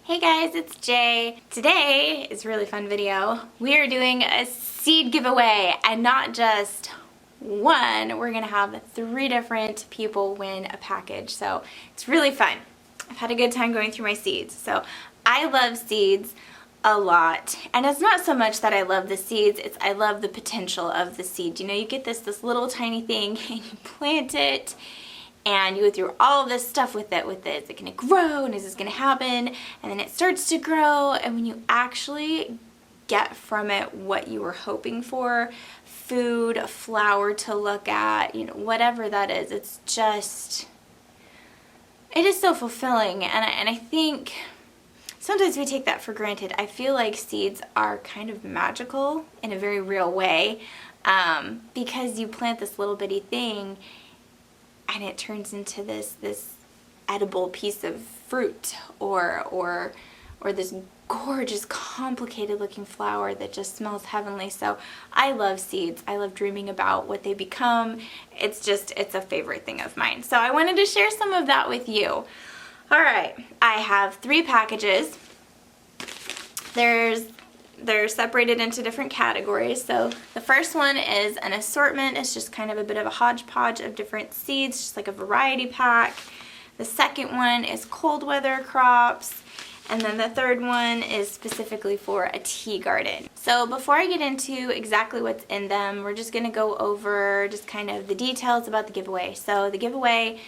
Hey guys, it's Jay. Today is a really fun video. We are doing a seed giveaway, and not just one. We're gonna have 3 different people win a package, so it's really fun. I've had a good time going through my seeds. So I love seeds a lot, and it's not so much that I love the seeds, it's I love the potential of the seed. You know, you get this little tiny thing and you plant it, and you go through all of this stuff with it. Is it going to grow, and is this going to happen? And then it starts to grow, and when you actually get from it what you were hoping for, food, a flower to look at, you know, whatever that is, it's just, it is so fulfilling. And I think sometimes we take that for granted. I feel like seeds are kind of magical in a very real way, because you plant this little bitty thing and it turns into this edible piece of fruit or this gorgeous, complicated looking flower that just smells heavenly. So I love seeds. I love dreaming about what they become. It's a favorite thing of mine. So I wanted to share some of that with you. All right, I have 3 packages. They're separated into different categories. So the first one is an assortment. It's just kind of a bit of a hodgepodge of different seeds, just like a variety pack. The second one is cold weather crops. And then the third one is specifically for a tea garden. So before I get into exactly what's in them, we're just gonna go over just kind of the details about the giveaway. So the giveaway,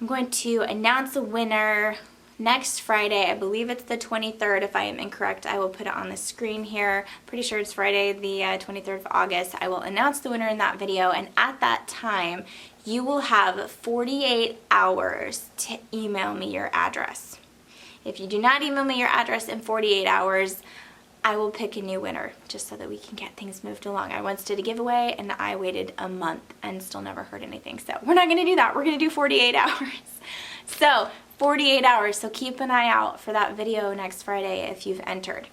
I'm going to announce a winner next Friday. I believe it's the 23rd. If I am incorrect, I will put it on the screen here. Pretty sure it's Friday, the 23rd of August. I will announce the winner in that video, and at that time, you will have 48 hours to email me your address. If you do not email me your address in 48 hours, I will pick a new winner, just so that we can get things moved along. I once did a giveaway, and I waited a month and still never heard anything. So we're not going to do that. We're going to do 48 hours. So 48 hours, so keep an eye out for that video next Friday if you've entered.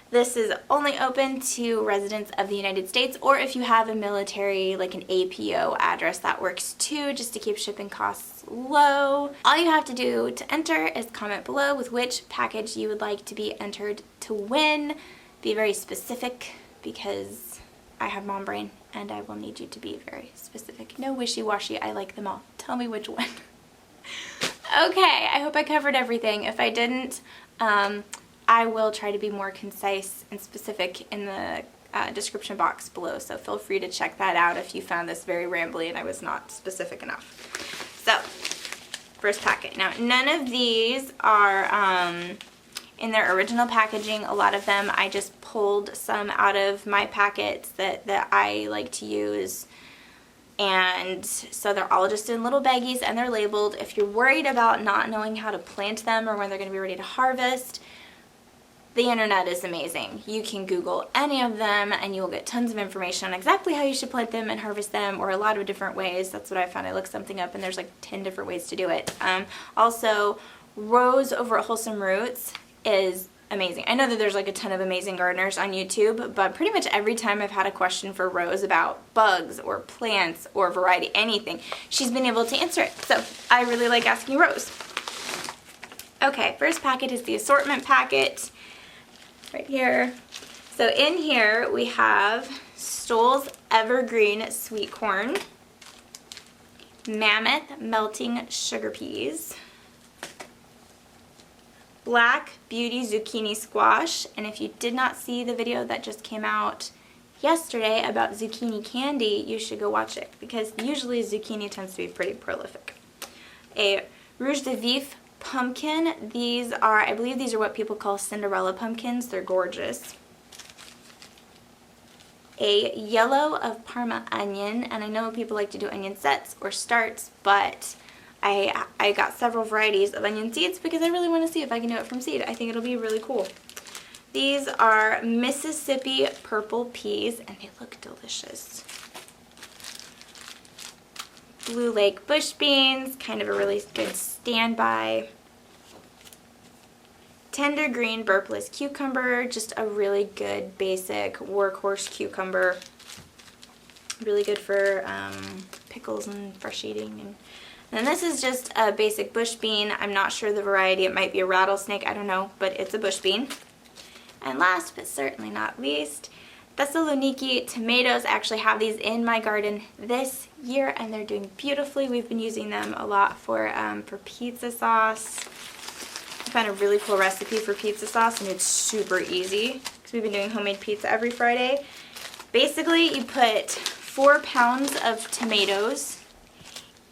This is only open to residents of the United States, or if you have a military, like an APO address, that works too, just to keep shipping costs low. All you have to do to enter is comment below with which package you would like to be entered to win. Be very specific, because I have mom brain and I will need you to be very specific. No wishy-washy, I like them all. Tell me which one. Okay, I hope I covered everything. If I didn't, I will try to be more concise and specific in the description box below, so feel free to check that out if you found this very rambly and I was not specific enough. So, first packet. Now, none of these are in their original packaging. A lot of them I just pulled some out of my packets that I like to use. And so they're all just in little baggies, and they're labeled. If you're worried about not knowing how to plant them or when they're going to be ready to harvest, the internet is amazing. You can Google any of them and you will get tons of information on exactly how you should plant them and harvest them, or a lot of different ways. That's what I found. I looked something up and there's like 10 different ways to do it. Also, Rose over at Wholesome Roots is amazing. I know that there's like a ton of amazing gardeners on YouTube, but pretty much every time I've had a question for Rose about bugs or plants or variety, anything, she's been able to answer it. So I really like asking Rose. Okay, first packet is the assortment packet right here. So in here we have Stoll's Evergreen Sweet Corn, Mammoth Melting Sugar Peas, Black Beauty Zucchini Squash, and if you did not see the video that just came out yesterday about zucchini candy, you should go watch it, because usually zucchini tends to be pretty prolific. A Rouge de Vif pumpkin. These are, I believe these are what people call Cinderella pumpkins. They're gorgeous. A Yellow of Parma onion, and I know people like to do onion sets or starts, but I got several varieties of onion seeds because I really want to see if I can do it from seed. I think it'll be really cool. These are Mississippi purple peas, and they look delicious. Blue Lake bush beans, kind of a really good standby. Tender green burpless cucumber, just a really good basic workhorse cucumber. Really good for pickles and fresh eating. And And then this is just a basic bush bean. I'm not sure the variety. It might be a rattlesnake. I don't know, but it's a bush bean. And last but certainly not least, Thessaloniki tomatoes. I actually have these in my garden this year and they're doing beautifully. We've been using them a lot for pizza sauce. I found a really cool recipe for pizza sauce and it's super easy because we've been doing homemade pizza every Friday. Basically, you put 4 pounds of tomatoes,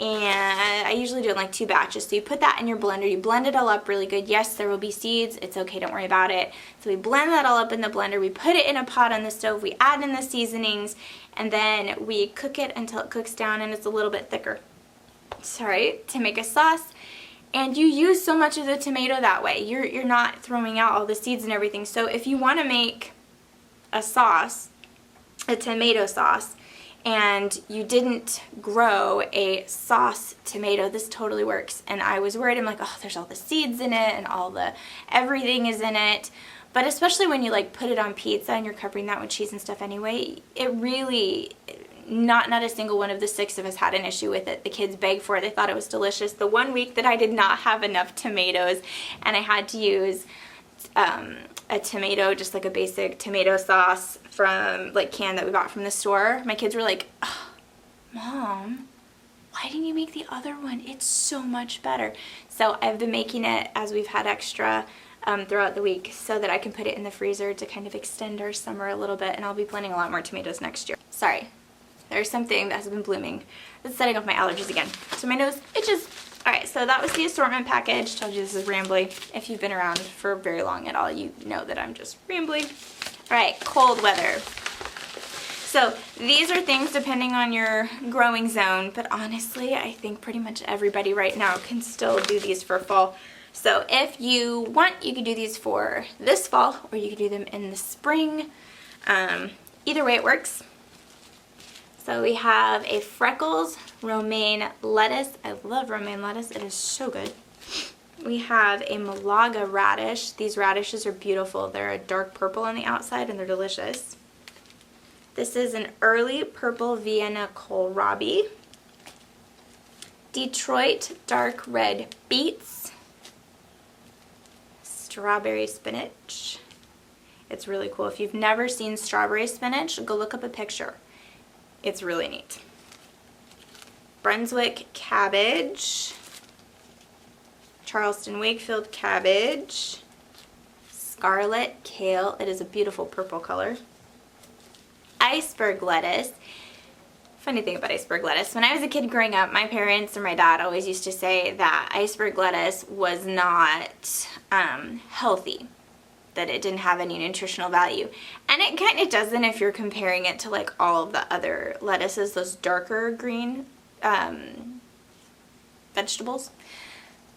and I usually do it in like 2 batches. So you put that in your blender, you blend it all up really good. Yes, there will be seeds, it's okay, don't worry about it. So we blend that all up in the blender, we put it in a pot on the stove, we add in the seasonings, and then we cook it until it cooks down and it's a little bit thicker. Sorry, to make a sauce. And you use so much of the tomato that way. You're not throwing out all the seeds and everything. So if you want to make a sauce, a tomato sauce, and you didn't grow a sauce tomato, this totally works. And I was worried, I'm like, oh, there's all the seeds in it and everything is in it. But especially when you like put it on pizza and you're covering that with cheese and stuff anyway, it really, not a single one of the 6 of us had an issue with it. The kids begged for it, they thought it was delicious. The one week that I did not have enough tomatoes and I had to use a tomato, just like a basic tomato sauce from like can that we bought from the store, my kids were like, oh, Mom, why didn't you make the other one? It's so much better. So I've been making it as we've had extra throughout the week so that I can put it in the freezer to kind of extend our summer a little bit, and I'll be planting a lot more tomatoes next year. Sorry, there's something that has been blooming that's setting off my allergies again. So my nose itches. Alright, so that was the assortment package. Told you this is rambly. If you've been around for very long at all, you know that I'm just rambling. Alright, cold weather. So these are things depending on your growing zone, but honestly, I think pretty much everybody right now can still do these for fall. So if you want, you could do these for this fall, or you could do them in the spring. Either way it works. So we have a Freckles romaine lettuce. I love romaine lettuce. It is so good. We have a Malaga radish. These radishes are beautiful. They're a dark purple on the outside and they're delicious. This is an early purple Vienna kohlrabi. Detroit dark red beets. Strawberry spinach. It's really cool. If you've never seen strawberry spinach, go look up a picture. It's really neat. Brunswick cabbage, Charleston Wakefield cabbage, scarlet kale. It is a beautiful purple color. Iceberg lettuce. Funny thing about iceberg lettuce, when I was a kid growing up, my parents or my dad always used to say that iceberg lettuce was not healthy, that it didn't have any nutritional value. And it kind of doesn't if you're comparing it to like all of the other lettuces, those darker green vegetables.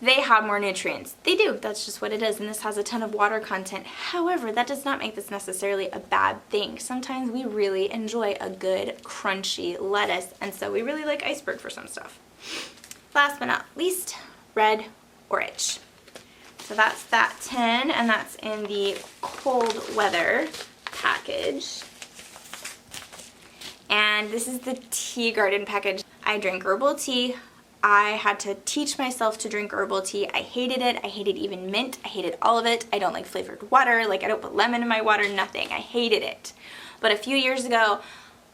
They have more nutrients. They do. That's just what it is. And this has a ton of water content. However, that does not make this necessarily a bad thing. Sometimes we really enjoy a good crunchy lettuce. And so we really like iceberg for some stuff. Last but not least, red orange. So that's that 10, and that's in the cold weather package. And this is the tea garden package. I drink herbal tea. I had to teach myself to drink herbal tea. I hated it. I hated even mint. I hated all of it. I don't like flavored water. Like, I don't put lemon in my water, nothing. I hated it. But a few years ago,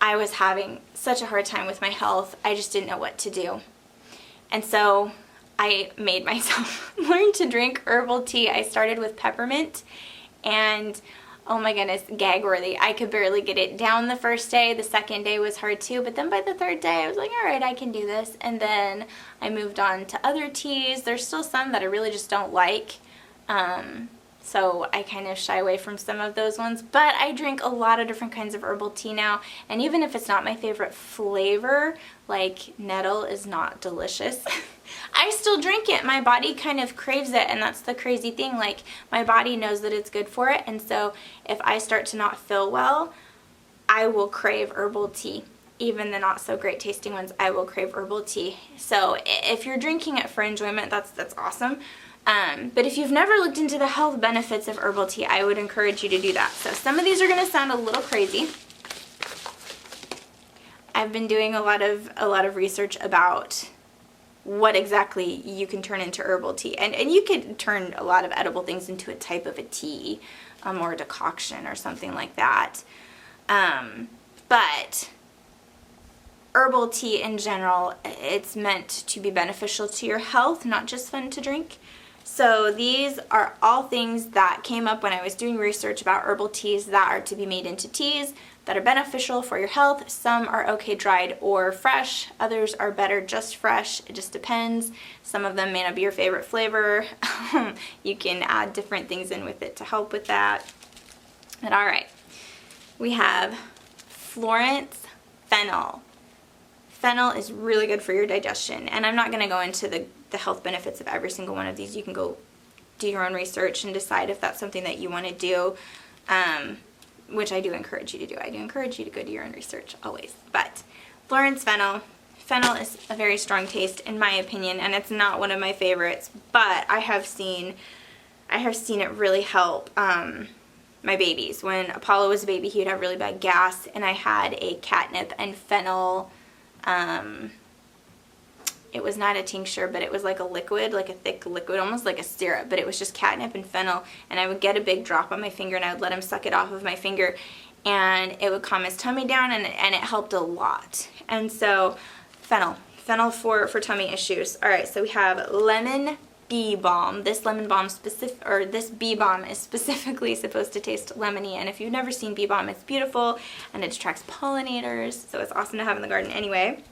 I was having such a hard time with my health. I just didn't know what to do. And so I made myself learn to drink herbal tea. I started with peppermint, and oh my goodness, gag worthy. I could barely get it down the first day. The second day was hard too, but then by the third day I was like, all right, I can do this. And then I moved on to other teas. There's still some that I really just don't like. So I kind of shy away from some of those ones, but I drink a lot of different kinds of herbal tea now, and even if it's not my favorite flavor, like nettle is not delicious, I still drink it. My body kind of craves it, and that's the crazy thing. Like, my body knows that it's good for it, and so if I start to not feel well, I will crave herbal tea. Even the not so great tasting ones, I will crave herbal tea. So if you're drinking it for enjoyment, that's awesome. But if you've never looked into the health benefits of herbal tea, I would encourage you to do that. So some of these are going to sound a little crazy. I've been doing a lot of research about what exactly you can turn into herbal tea. And you could turn a lot of edible things into a type of a tea, or a decoction or something like that. But herbal tea in general, it's meant to be beneficial to your health, not just fun to drink. So these are all things that came up when I was doing research about herbal teas that are to be made into teas that are beneficial for your health. Some are okay dried or fresh. Others are better just fresh. It just depends. Some of them may not be your favorite flavor. You can add different things in with it to help with that. But all right, we have Florence fennel. Fennel is really good for your digestion, and I'm not going to go into the health benefits of every single one of these. You can go do your own research and decide if that's something that you want to do, which I do encourage you to do. I do encourage you to go do your own research always. But Florence fennel is a very strong taste in my opinion, and it's not one of my favorites, but I have seen it really help my babies. When Apollo was a baby, he would have really bad gas, and I had a catnip and fennel, it was not a tincture, but it was like a liquid, like a thick liquid, almost like a syrup, but it was just catnip and fennel, and I would get a big drop on my finger, and I would let him suck it off of my finger, and it would calm his tummy down, and it helped a lot. And so fennel for tummy issues. All right, so we have lemon bee balm. This this bee balm is specifically supposed to taste lemony, and if you've never seen bee balm, it's beautiful and it attracts pollinators, so it's awesome to have in the garden anyway.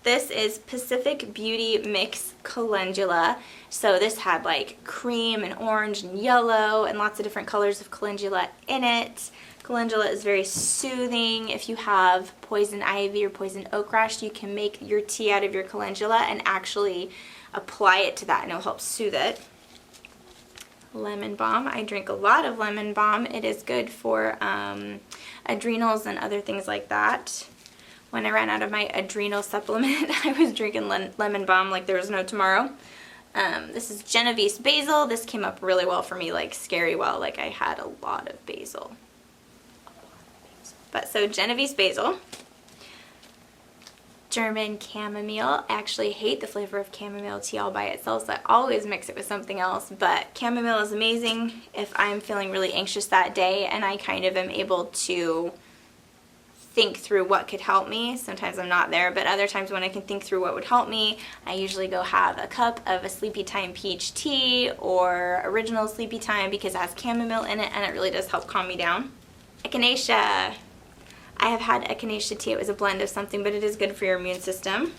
This is Pacific Beauty Mix Calendula. So this had like cream and orange and yellow and lots of different colors of calendula in it. Calendula is very soothing. If you have poison ivy or poison oak rash, you can make your tea out of your calendula and actually apply it to that, and it'll help soothe it. Lemon balm. I drink a lot of lemon balm. It is good for adrenals and other things like that. When I ran out of my adrenal supplement, I was drinking lemon balm like there was no tomorrow. This is Genovese basil. This came up really well for me, like scary well, like I had a lot of basil. But so Genovese basil. German chamomile. I actually hate the flavor of chamomile tea all by itself, so I always mix it with something else, but chamomile is amazing if I'm feeling really anxious that day and I kind of am able to think through what could help me. Sometimes I'm not there, but other times when I can think through what would help me, I usually go have a cup of a Sleepy Time peach tea or original Sleepy Time because it has chamomile in it and it really does help calm me down. Echinacea. I have had echinacea tea. It was a blend of something, but it is good for your immune system.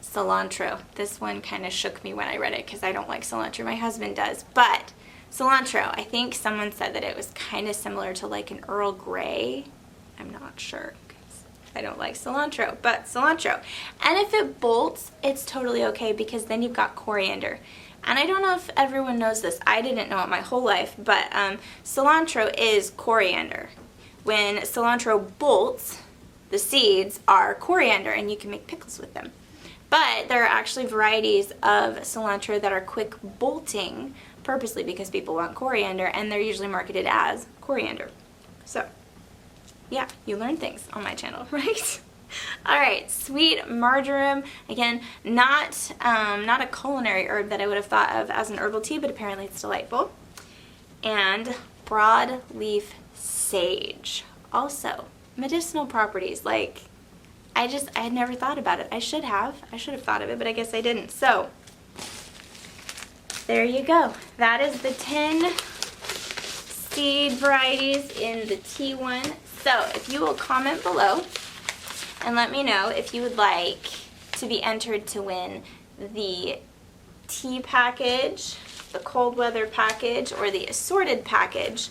Cilantro. This one kind of shook me when I read it because I don't like cilantro. My husband does, but cilantro, I think someone said that it was kind of similar to like an Earl Grey. I'm not sure because I don't like cilantro, but cilantro. And if it bolts, it's totally okay because then you've got coriander. And I don't know if everyone knows this. I didn't know it my whole life, but cilantro is coriander. When cilantro bolts, the seeds are coriander and you can make pickles with them. But there are actually varieties of cilantro that are quick bolting purposely because people want coriander, and they're usually marketed as coriander. So yeah, you learn things on my channel, right? All right, sweet marjoram. Again, not a culinary herb that I would have thought of as an herbal tea, but apparently it's delightful. And broadleaf sage. Also, medicinal properties. Like, I had never thought about it. I should have thought of it, but I guess I didn't. So, there you go. That is the 10 seed varieties in the tea one. So, if you will comment below and let me know if you would like to be entered to win the tea package, the cold weather package, or the assorted package,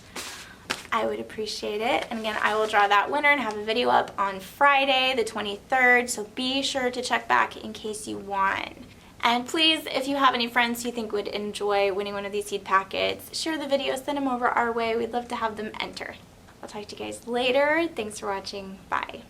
I would appreciate it. And again, I will draw that winner and have a video up on Friday the 23rd, so be sure to check back in case you won. And please, if you have any friends you think would enjoy winning one of these seed packets, share the video, send them over our way. We'd love to have them enter. I'll talk to you guys later. Thanks for watching. Bye.